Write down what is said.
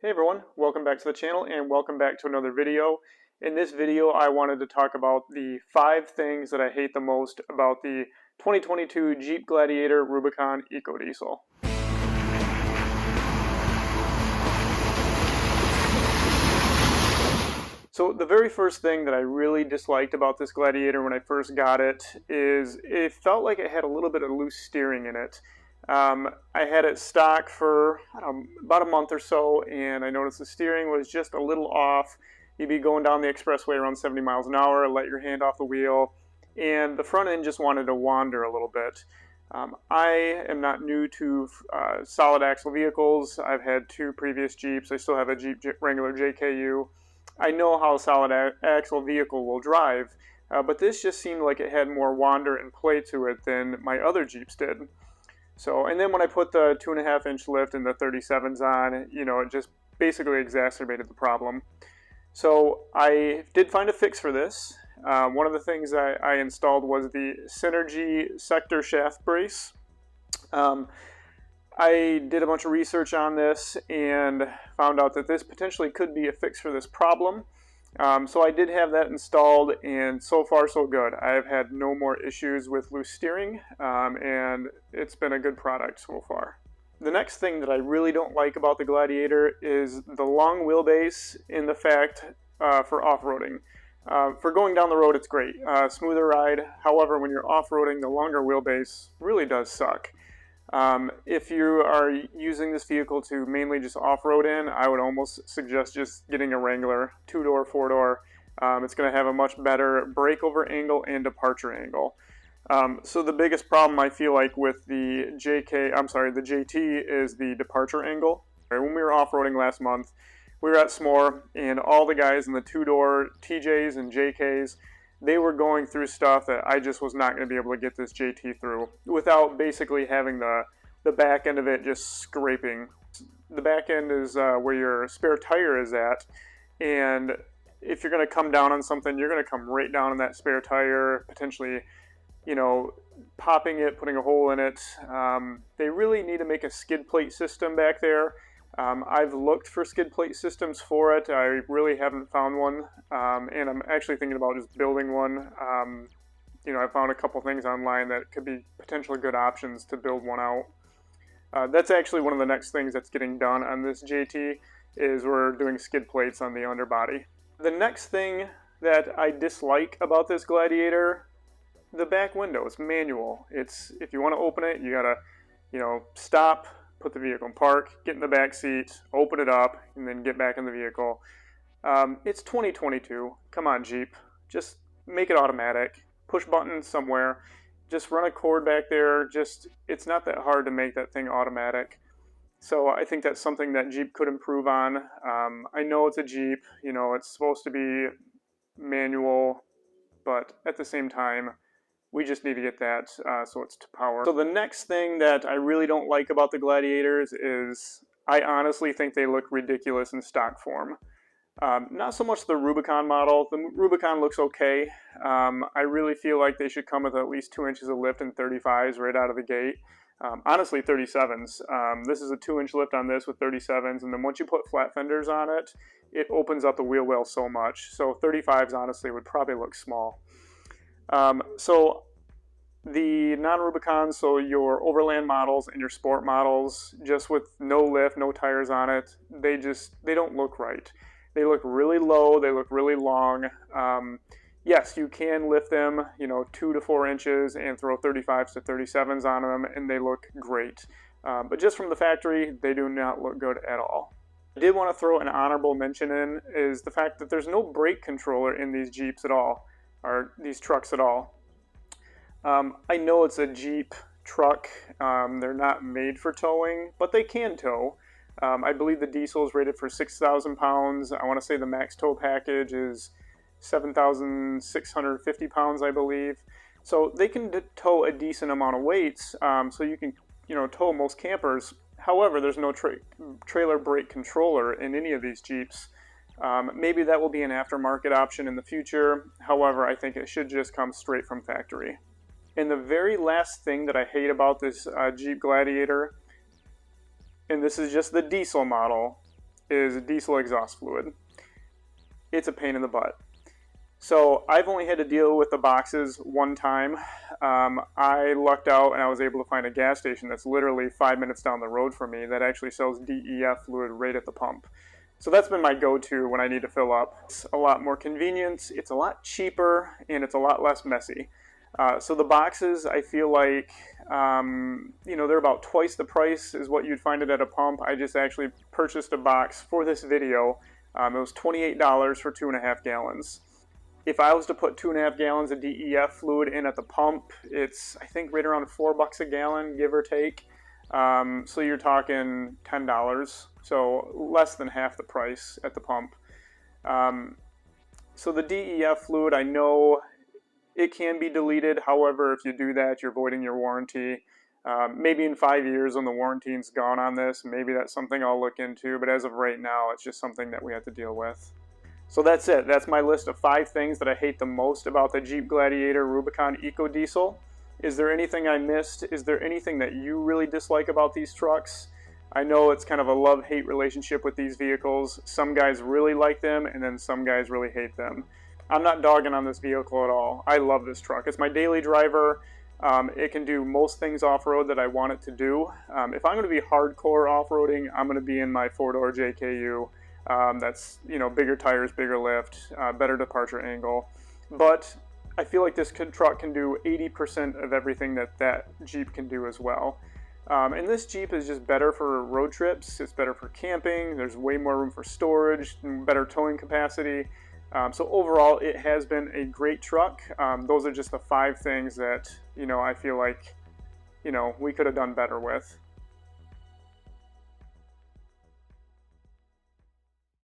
Hey everyone, welcome back to the channel and welcome back to another video. In this video I wanted to talk about the 5 things that I hate the most about the 2022 Jeep Gladiator Rubicon EcoDiesel. So the very first thing that I really disliked about this Gladiator when I first got it is it felt like it had a little bit of loose steering in it. I had it stock for about a month or so, and I noticed the steering was just a little off. You'd be going down the expressway around 70 miles an hour, let your hand off the wheel, and the front end just wanted to wander a little bit. I am not new to solid axle vehicles. I've had 2 previous Jeeps. I still have a Jeep Wrangler JKU. I know how a solid axle vehicle will drive, but this just seemed like it had more wander and play to it than my other Jeeps did. So, and then when I put the 2.5-inch lift and the 37s on, it just basically exacerbated the problem. So I did find a fix for this. One of the things I installed was the Synergy sector shaft brace. I did a bunch of research on this and found out that this potentially could be a fix for this problem. So I did have that installed, and so far so good. I've had no more issues with loose steering, and it's been a good product so far. The next thing that I really don't like about the Gladiator is the long wheelbase in the fact for off-roading. For going down the road, it's great. Smoother ride. However, when you're off-roading, the longer wheelbase really does suck. If you are using this vehicle to mainly just off-road in, I would almost suggest just getting a Wrangler, 2-door, 4-door. It's going to have a much better breakover angle and departure angle. So the biggest problem I feel like with the JT is the departure angle. When we were off-roading last month, we were at S'more, and all the guys in the 2-door TJs and JKs, they were going through stuff that I just was not going to be able to get this JT through without basically having the back end of it just scraping. The back end is where your spare tire is at, and if you're going to come down on something, you're going to come right down on that spare tire, potentially, popping it, putting a hole in it. They really need to make a skid plate system back there. I've looked for skid plate systems for it. I really haven't found one, and I'm actually thinking about just building one. I found a couple things online that could be potentially good options to build one out. That's actually one of the next things that's getting done on this JT is we're doing skid plates on the underbody. The next thing that I dislike about this Gladiator, the back window. It's manual. It's, if you want to open it, you gotta, stop, put the vehicle in park, get in the back seat, open it up, and then get back in the vehicle. It's 2022. Come on, Jeep. Just make it automatic. Push buttons somewhere. Just run a cord back there. It's not that hard to make that thing automatic. So I think that's something that Jeep could improve on. I know it's a Jeep. It's supposed to be manual, but at the same time, we just need to get that so it's to power. So the next thing that I really don't like about the Gladiators is I honestly think they look ridiculous in stock form. Not so much the Rubicon model. The Rubicon looks okay. I really feel like they should come with at least 2 inches of lift and 35s right out of the gate. Honestly, 37s. This is a 2-inch lift on this with 37s, and then once you put flat fenders on it, it opens up the wheel well so much. So 35s honestly would probably look small. So the non-Rubicon, so your overland models and your sport models, just with no lift, no tires on it, they don't look right. They look really low, they look really long. Yes, you can lift them, 2 to 4 inches and throw 35s to 37s on them, and they look great. But just from the factory, they do not look good at all. I did want to throw an honorable mention in is the fact that there's no brake controller in these Jeeps at all. Or these trucks at all. I know it's a Jeep truck. They're not made for towing, but they can tow. I believe the diesel is rated for 6,000 pounds. I want to say the max tow package is 7,650 pounds, I believe. So they can tow a decent amount of weights, so you can, tow most campers. However, there's no trailer brake controller in any of these Jeeps. Maybe that will be an aftermarket option in the future. However, I think it should just come straight from factory. And the very last thing that I hate about this Jeep Gladiator, and this is just the diesel model, is diesel exhaust fluid. It's a pain in the butt. So I've only had to deal with the boxes one time. I lucked out and I was able to find a gas station that's literally 5 minutes down the road from me that actually sells DEF fluid right at the pump. So that's been my go-to when I need to fill up. It's a lot more convenient, it's a lot cheaper, and it's a lot less messy. So the boxes, I feel like, you know, they're about twice the price as what you'd find it at a pump. I just actually purchased a box for this video. It was $28 for 2.5 gallons. If I was to put 2.5 gallons of DEF fluid in at the pump, it's, I think, right around $4 a gallon, give or take. So you're talking $10, so less than half the price at the pump. So the DEF fluid, I know it can be deleted. However, if you do that, you're voiding your warranty. Maybe in 5 years when the warranty's gone on this, maybe that's something I'll look into, but as of right now, it's just something that we have to deal with. So that's it. That's my list of 5 things that I hate the most about the Jeep Gladiator Rubicon EcoDiesel. Is there anything I missed? Is there anything that you really dislike about these trucks? I know it's kind of a love-hate relationship with these vehicles. Some guys really like them, and then some guys really hate them. I'm not dogging on this vehicle at all. I love this truck. It's my daily driver. It can do most things off-road that I want it to do. If I'm going to be hardcore off-roading, I'm going to be in my 4-door JKU. That's, you know, bigger tires, bigger lift, better departure angle. But I feel like this truck can do 80% of everything that that Jeep can do as well. And this Jeep is just better for road trips. It's better for camping. There's way more room for storage, better towing capacity. So overall, it has been a great truck. Those are just the 5 things that, you know, I feel like, you know, we could have done better with.